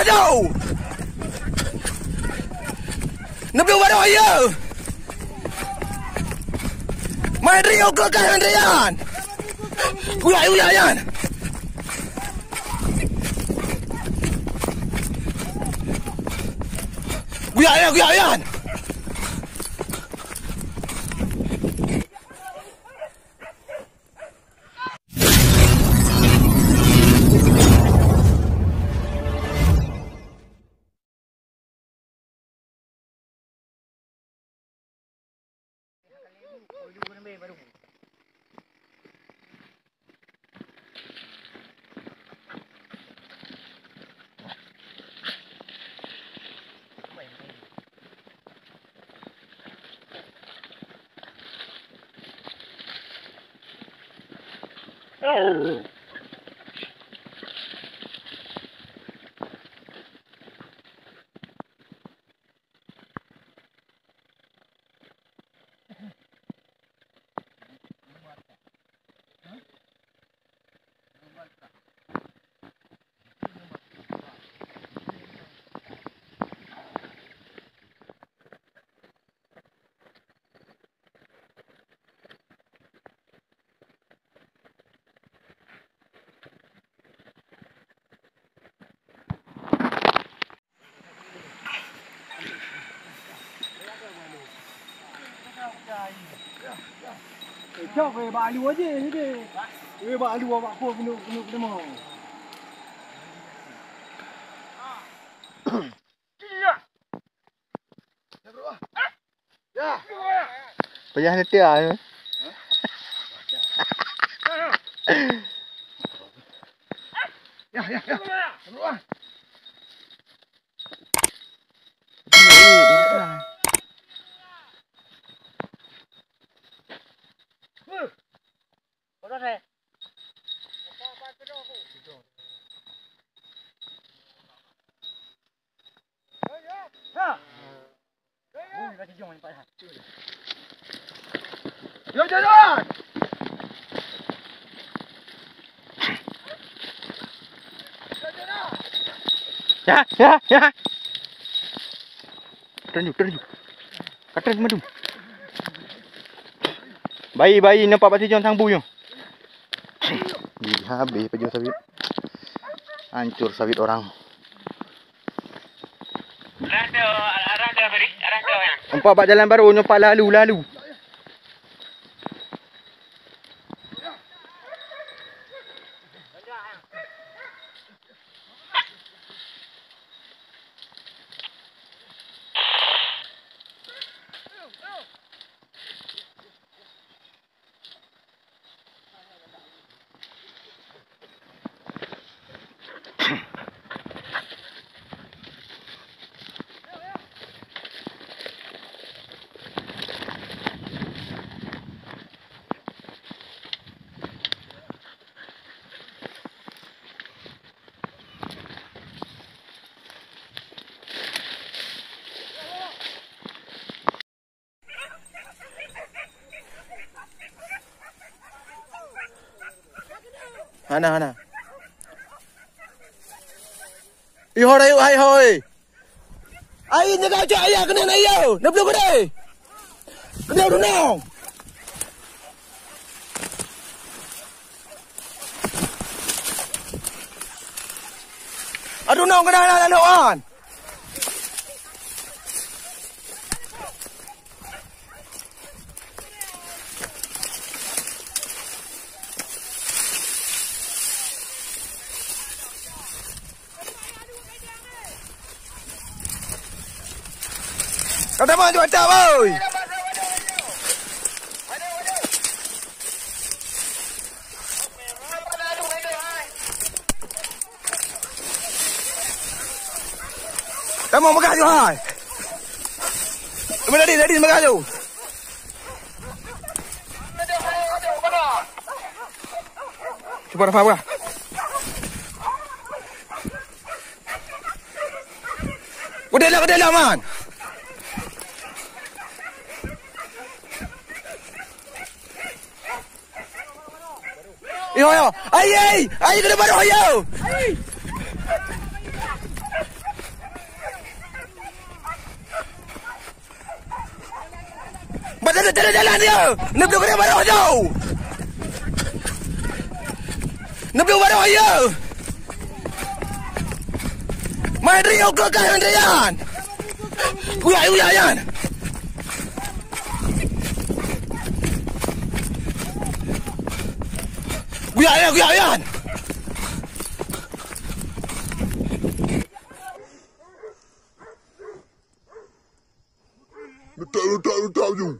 jauh. Nebel baru ayo. Main Rio ke kan Rian. Uya yan. Uya yan. Chọc về bà lúa gì thế thì về bà lúa bà khô cái nụ cái màu Payah nanti ah. Ya. Keluar. Ya. Tunjuk. Katakan madu. Bayi nampak pasti jangan tangbu yo. Habis pejuang sawit. Hancur sawit orang. Arah beri. Empat bak jalan baru nampak lalu. Hana. Ihor ayo hai hoi. Ai nyegau cak ayah kena ayo. Nak belum gede. Kena runong. Aduh nong kena laluan. Kau dah maju ada boy. Kamu megah tu hai. Ready megah tu. Cuba apa buka. Udah man. Yo. Ai kena baru ayo. jalan dia. Neblu kena barang jauh. Neblu barang ya. Main Rio ke kan Rian. Uya Yan. Uya Yan. Letak you.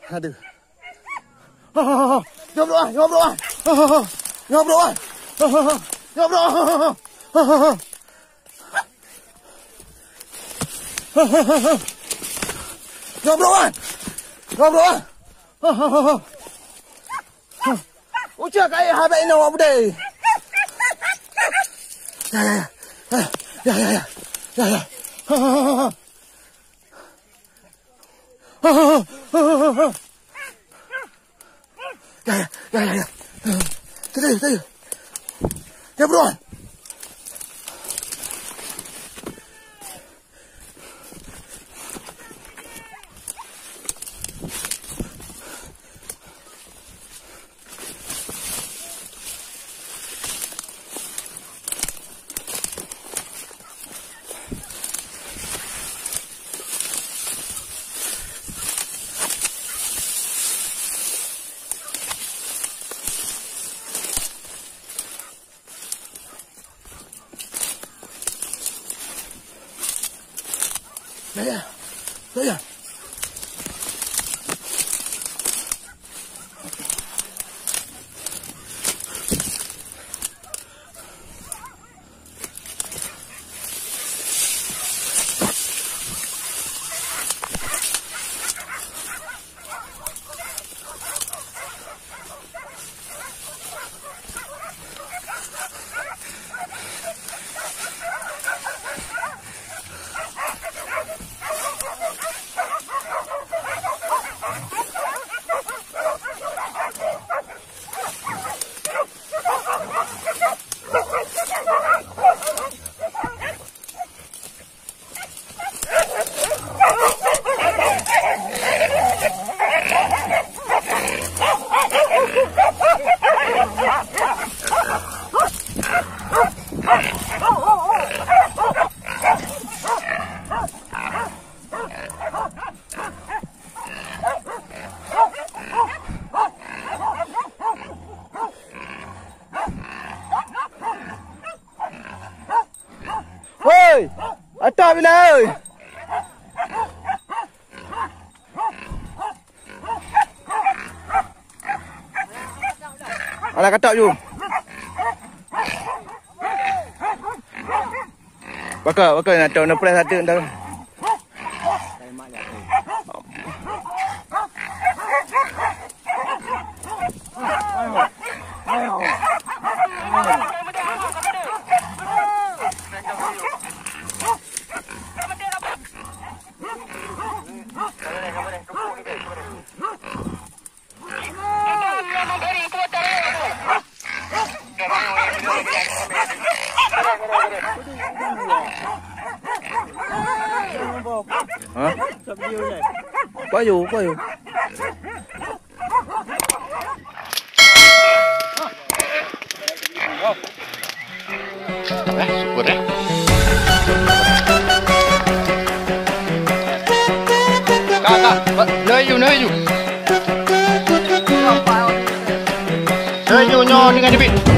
Aduh. Ngobrol. Ucap kaya habis ini awak budai. Ya. Ya. Tadi. Ya, bro. Ya. Oi, atas bila oi. Alah katak you. Bakal nak tahu nak press ada dah. Hả? Quá dù. Syukur ya. Kak, nơi dù. Nơi dù nyo dengan debit.